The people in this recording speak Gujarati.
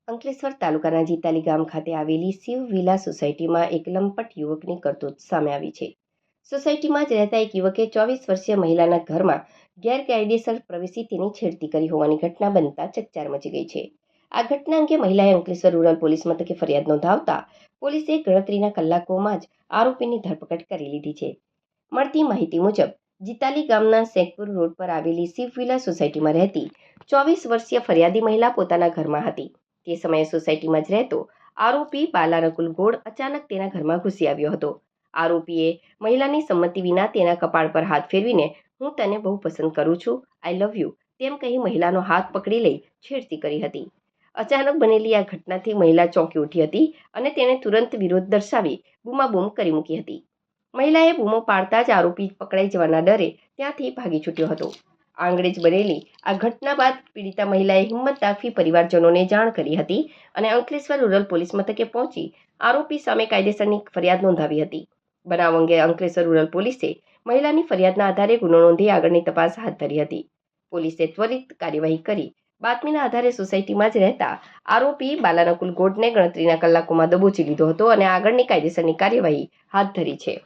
અંકલેશ્વર તાલુકાના જીતાલી ગામ ખાતે આવેલી શિવ વિલા સોસાયટીમાં એક લંપટ યુવકની કરતૂત સામે આવી છે. સોસાયટીમાં જ રહેતા એક યુવકે 24 વર્ષીય મહિલાના ઘરમાં ગેરકાયદેસર પ્રવેશી તેની છેડતી કરી હોવાની ઘટના બનતા ચકચાર મચી ગઈ છે. આ ઘટના અંગે મહિલાએ અંકલેશ્વર રૂરલ પોલીસ મથકે ફરિયાદ નોંધાવતા પોલીસે ગણતરીના કલાકોમાં જ આરોપીની ધરપકડ કરી લીધી છે. મળતી માહિતી મુજબ જીતાલી ગામના શેખપુર રોડ પર આવેલી શિવ વિલા સોસાયટીમાં રહેતી 24 વર્ષીય ફરિયાદી મહિલા પોતાના ઘરમાં હતી. તે સમયે સોસાયટીમાં જ રહેતો આરોપી બાલારકુલ ગોળ અચાનક તેના ઘરમાં ઘૂસી આવ્યો હતો. આરોપીએ મહિલાની સંમતિ વિના તેના કપાળ પર હાથ ફેરવીને "હું તને બહુ પસંદ કરું છું, આઈ લવ યુ" તેમ કહી મહિલાનો હાથ પકડી લઈ છેડતી કરી હતી. અચાનક બનેલી આ ઘટનાથી મહિલા ચોંકી ઉઠી હતી અને તેણે તુરંત વિરોધ દર્શાવી બૂમાબૂમ કરી મૂકી હતી. મહિલાએ બૂમો પાડતા જ આરોપી પકડાઈ જવાના ડરે ત્યાંથી ભાગી છૂટ્યો હતો. આંગળે જ બનેલી આ ઘટના બાદ પીડિતા મહિલાએ હિંમત દાખવી પરિવારજનોને જાણ કરી હતી અને અંકલેશ્વર રૂરલ પોલીસ મથકે પહોંચી આરોપી સામે કાયદેસરની ફરિયાદ નોંધાવી હતી. બનાવ અંગે અંકલેશ્વર રૂરલ પોલીસે મહિલાની ફરિયાદના આધારે ગુનો નોંધી આગળની તપાસ હાથ ધરી હતી. પોલીસે ત્વરિત કાર્યવાહી કરી બાતમીના આધારે સોસાયટીમાં જ રહેતા આરોપી બાલાનકુલ ગોળને ગણતરીના કલાકોમાં દબોચી લીધો હતો અને આગળની કાયદેસરની કાર્યવાહી હાથ ધરી છે.